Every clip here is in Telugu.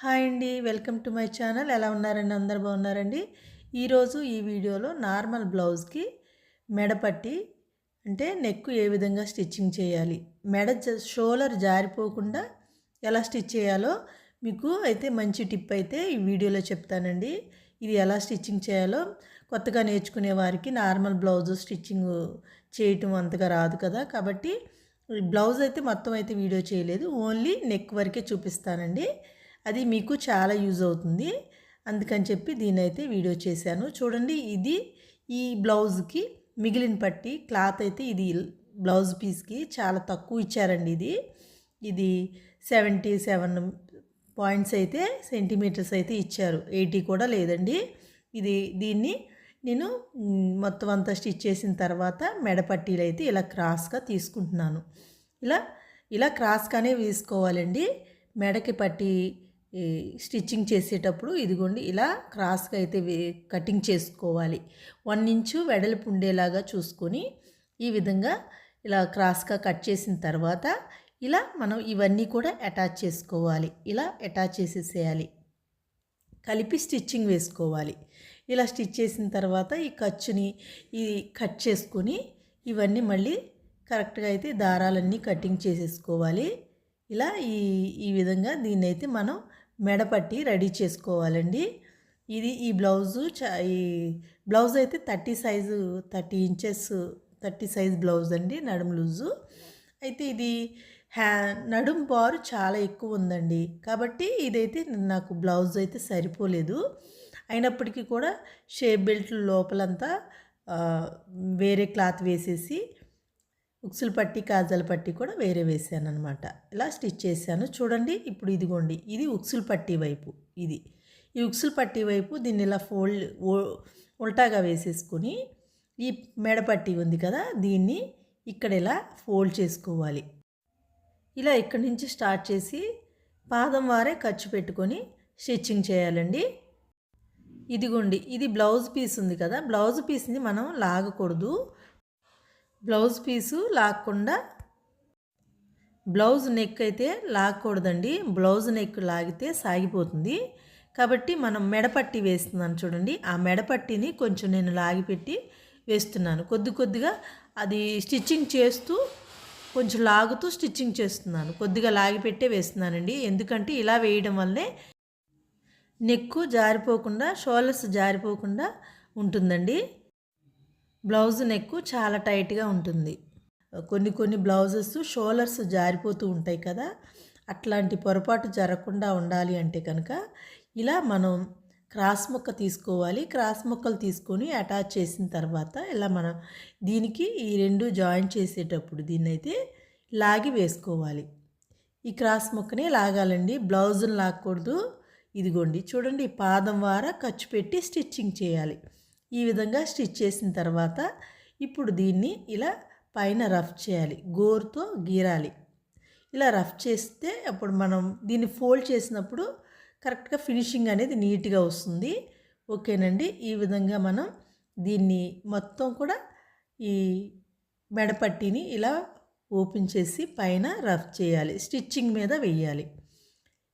హాయ్ అండి. Welcome to my channel. ఎలా ఉన్నారండి? అందరూ బాగున్నారండి? ఈరోజు ఈ వీడియోలో నార్మల్ బ్లౌజ్‌కి మెడపట్టి అంటే నెక్ ఏ విధంగా స్టిచ్చింగ్ చేయాలి, షోల్డర్ జారిపోకుండా ఎలా స్టిచ్ చేయాలో మీకు అయితే మంచి టిప్ అయితే ఈ వీడియోలో చెప్తానండి. ఇది ఎలా స్టిచ్చింగ్ చేయాలో కొత్తగా నేర్చుకునే వారికి నార్మల్ బ్లౌజ్ స్టిచ్చింగ్ చేయటం అంతగా రాదు కదా, కాబట్టి బ్లౌజ్ అయితే మొత్తం అయితే వీడియో చేయలేదు, ఓన్లీ నెక్ వరకే చూపిస్తానండి. అది మీకు చాలా యూజ్ అవుతుంది, అందుకని చెప్పి దీనైతే వీడియో చేశాను. చూడండి, ఇది ఈ బ్లౌజ్కి మిగిలిన పట్టి క్లాత్ అయితే ఇది బ్లౌజ్ పీస్కి చాలా తక్కువ ఇచ్చారండి. ఇది 77 పాయింట్స్ అయితే సెంటీమీటర్స్ అయితే ఇచ్చారు, 80 కూడా లేదండి. దీన్ని నేను మొత్తం అంతా స్టిచ్ చేసిన తర్వాత మెడపట్టీలు అయితే ఇలా క్రాస్గా తీసుకుంటున్నాను. ఇలా ఇలా క్రాస్గానే వేసుకోవాలండి. మెడకి పట్టి స్టిచ్చింగ్ చేసేటప్పుడు ఇదిగోండి ఇలా క్రాస్గా అయితే కటింగ్ చేసుకోవాలి. 1 ఇంచు వెడల్పు ఉండేలాగా చూసుకొని ఈ విధంగా ఇలా క్రాస్గా కట్ చేసిన తర్వాత ఇలా మనం ఇవన్నీ కూడా అటాచ్ చేసుకోవాలి. ఇలా అటాచ్ చేసేసేయాలి, కలిపి స్టిచ్చింగ్ వేసుకోవాలి. ఇలా స్టిచ్ చేసిన తర్వాత ఈ ఖర్చుని కట్ చేసుకొని ఇవన్నీ మళ్ళీ కరెక్ట్గా అయితే దారాలన్నీ కటింగ్ చేసేసుకోవాలి. ఇలా ఈ విధంగా దీన్నైతే మనం మెడపట్టి రెడీ చేసుకోవాలండి. ఈ బ్లౌజ్ అయితే 30 ఇంచెస్ 30 సైజ్ బ్లౌజ్ అండి, నడుము లూజు. అయితే ఇది నడుము బారు చాలా ఎక్కువ ఉందండి, కాబట్టి ఇదైతే నాకు బ్లౌజ్ అయితే సరిపోలేదు. అయినప్పటికీ కూడా షేప్ బెల్ట్ లోపలంతా వేరే క్లాత్ వేసేసి ఉక్సులు పట్టి కాజాల పట్టి కూడా వేరే వేసాను అనమాట. ఇలా స్టిచ్ చేశాను. చూడండి, ఇప్పుడు ఇదిగోండి, ఇది ఉక్సులు పట్టి వైపు, ఈ ఉక్సులు పట్టి వైపు దీన్ని ఇలా ఉల్టాగా వేసేసుకొని ఈ మెడపట్టి ఉంది కదా, దీన్ని ఇక్కడ ఇలా ఫోల్డ్ చేసుకోవాలి. ఇలా ఇక్కడి నుంచి స్టార్ట్ చేసి పాదం వారే ఖర్చు పెట్టుకొని స్టిచ్చింగ్ చేయాలండి. ఇదిగోండి, ఇది బ్లౌజ్ పీస్ ఉంది కదా, బ్లౌజ్ పీస్ని మనం లాగకూడదు. బ్లౌజ్ పీసు లాగకుండా బ్లౌజ్ నెక్ అయితే లాగకూడదండి. బ్లౌజ్ నెక్ లాగితే సాగిపోతుంది. కాబట్టి మనం మెడపట్టి వేస్తున్నాను చూడండి, ఆ మెడపట్టిని కొంచెం నేను లాగిపెట్టి వేస్తున్నాను. కొద్దిగా అది స్టిచ్చింగ్ చేస్తూ కొంచెం లాగుతూ స్టిచ్చింగ్ చేస్తున్నాను. కొద్దిగా లాగిపెట్టే వేస్తున్నానండి, ఎందుకంటే ఇలా వేయడం వల్లే నెక్కు జారిపోకుండా, షోల్డర్స్ జారిపోకుండా ఉంటుందండి. బ్లౌజ్ నెక్ చాలా టైట్గా ఉంటుంది. కొన్ని బ్లౌజెస్ షోల్డర్స్ జారిపోతూ ఉంటాయి కదా, అట్లాంటి పొరపాటు జరగకుండా ఉండాలి అంటే కనుక ఇలా మనం క్రాస్ ముక్క తీసుకోవాలి. క్రాస్ ముక్కలు తీసుకొని అటాచ్ చేసిన తర్వాత ఇలా మనం దీనికి ఈ రెండు జాయిన్ చేసేటప్పుడు దీన్నైతే లాగి వేసుకోవాలి. ఈ క్రాస్ ముక్కనే లాగాలండి, బ్లౌజును లాగకూడదు. ఇదిగోండి చూడండి, పాదం వారా ఖర్చు పెట్టి స్టిచ్చింగ్ చేయాలి. ఈ విధంగా స్టిచ్ చేసిన తర్వాత ఇప్పుడు దీన్ని ఇలా పైన రఫ్ చేయాలి, గోరుతో గీరాలి. ఇలా రఫ్ చేస్తే అప్పుడు మనం దీన్ని ఫోల్డ్ చేసినప్పుడు కరెక్ట్గా ఫినిషింగ్ అనేది నీట్గా వస్తుంది. ఓకేనండి, ఈ విధంగా మనం దీన్ని మొత్తం కూడా ఈ మెడపట్టిని ఇలా ఓపెన్ చేసి పైన రఫ్ చేయాలి, స్టిచ్చింగ్ మీద వేయాలి.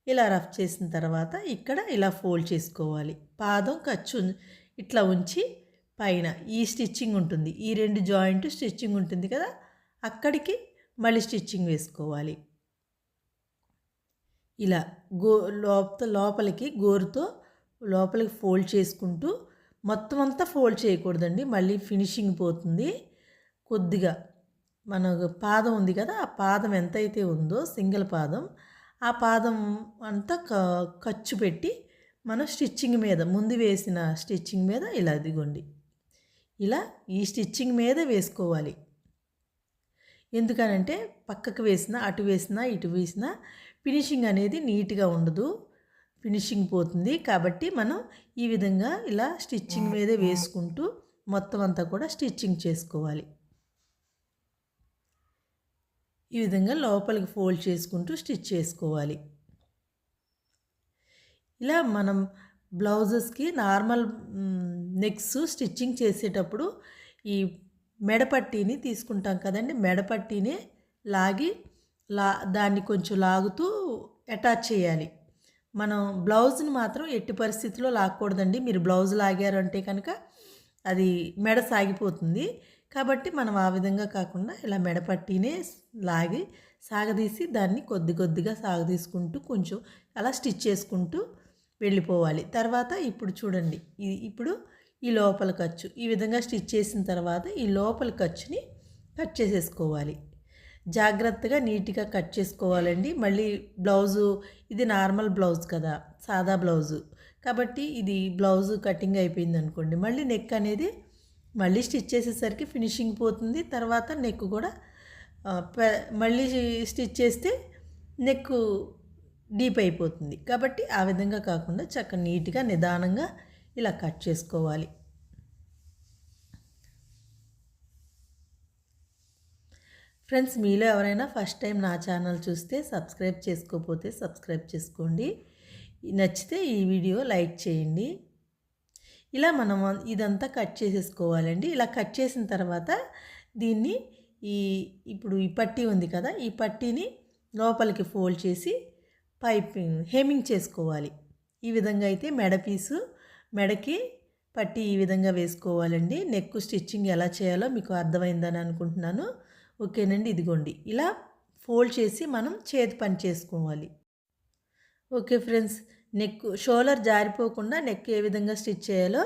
ఇలా రఫ్ చేసిన తర్వాత ఇక్కడ ఇలా ఫోల్డ్ చేసుకోవాలి. పాదం ఖర్చు ఇట్లా ఉంచి పైన ఈ స్టిచ్చింగ్ ఉంటుంది, ఈ రెండు జాయింట్ స్టిచ్చింగ్ ఉంటుంది కదా, అక్కడికి మళ్ళీ స్టిచ్చింగ్ వేసుకోవాలి. ఇలా లోపలికి గోరుతో లోపలికి ఫోల్డ్ చేసుకుంటూ, మొత్తం అంతా ఫోల్డ్ చేయకూడదండి, మళ్ళీ ఫినిషింగ్ పోతుంది. కొద్దిగా మన పాదం ఉంది కదా, ఆ పాదం ఎంతైతే ఉందో సింగిల్ పాదం, ఆ పాదం అంతా ఖర్చు పెట్టి మనం స్టిచ్చింగ్ మీద ముందు వేసిన స్టిచ్చింగ్ మీద ఇలా దిగోండి, ఇలా ఈ స్టిచ్చింగ్ మీద వేసుకోవాలి. ఎందుకనంటే పక్కకు వేసినా అటు వేసినా ఇటు వేసినా ఫినిషింగ్ అనేది నీట్గా ఉండదు, ఫినిషింగ్ పోతుంది. కాబట్టి మనం ఈ విధంగా ఇలా స్టిచ్చింగ్ మీదే వేసుకుంటూ మొత్తం అంతా కూడా స్టిచ్చింగ్ చేసుకోవాలి. ఈ విధంగా లోపలికి ఫోల్డ్ చేసుకుంటూ స్టిచ్ చేసుకోవాలి. ఇలా మనం బ్లౌజెస్కి నార్మల్ నెక్స్ స్టిచ్చింగ్ చేసేటప్పుడు ఈ మెడపట్టీని తీసుకుంటాం కదండి, మెడపట్టీనే లాగి దాన్ని కొంచెం లాగుతూ అటాచ్ చేయాలి. మనం బ్లౌజ్ని మాత్రం ఎట్టి పరిస్థితిలో లాక్కూడదండి. మీరు బ్లౌజ్ లాగారు అంటే కనుక అది మెడ సాగిపోతుంది. కాబట్టి మనం ఆ విధంగా కాకుండా ఇలా మెడ పట్టీనే లాగి సాగదీసి దాన్ని కొద్ది కొద్దిగా సాగదీసుకుంటూ కొంచెం అలా స్టిచ్ చేసుకుంటూ వెళ్ళిపోవాలి. తర్వాత ఇప్పుడు చూడండి, ఇప్పుడు ఈ లోపల ఖర్చు ఈ విధంగా స్టిచ్ చేసిన తర్వాత ఈ లోపల ఖర్చుని కట్ చేసేసుకోవాలి. జాగ్రత్తగా నీట్గా కట్ చేసుకోవాలండి. మళ్ళీ బ్లౌజు ఇది నార్మల్ బ్లౌజ్ కదా, సాదా బ్లౌజు కాబట్టి ఇది బ్లౌజు కటింగ్ అయిపోయింది అనుకోండి, మళ్ళీ నెక్ అనేది మళ్ళీ స్టిచ్ చేసేసరికి ఫినిషింగ్ పోతుంది. తర్వాత నెక్ కూడా మళ్ళీ స్టిచ్ చేస్తే నెక్ డీప్ అయిపోతుంది. కాబట్టి ఆ విధంగా కాకుండా చక్కగా నీట్గా నిదానంగా ఇలా కట్ చేసుకోవాలి. ఫ్రెండ్స్, మీలో ఎవరైనా ఫస్ట్ టైం నా ఛానల్ చూస్తే సబ్స్క్రైబ్ చేసుకోకపోతే సబ్స్క్రైబ్ చేసుకోండి. నచ్చితే ఈ వీడియో లైక్ చేయండి. ఇలా మనం ఇదంతా కట్ చేసేసుకోవాలండి. ఇలా కట్ చేసిన తర్వాత దీన్ని ఇప్పుడు ఈ పట్టీ ఉంది కదా, ఈ పట్టీని లోపలికి ఫోల్డ్ చేసి పైపింగ్ హెమ్మింగ్ చేసుకోవాలి. ఈ విధంగా అయితే మెడకి పట్టీ ఈ విధంగా వేసుకోవాలండి. నెక్ స్టిచ్చింగ్ ఎలా చేయాలో మీకు అర్థమైందని అనుకుంటున్నాను. ఓకేనండి, ఇదిగోండి ఇలా ఫోల్డ్ చేసి మనం చేతి పని చేసుకోవాలి. ఓకే ఫ్రెండ్స్, షోల్డర్ జారిపోకుండా నెక్ ఏ విధంగా స్టిచ్ చేయాలో,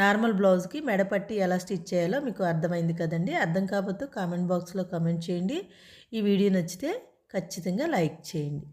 నార్మల్ బ్లౌజ్కి మెడపట్టి ఎలా స్టిచ్ చేయాలో మీకు అర్థమైంది కదండి. అర్థం కాకపోతే కామెంట్ బాక్స్లో కామెంట్ చేయండి. ఈ వీడియో నచ్చితే ఖచ్చితంగా లైక్ చేయండి.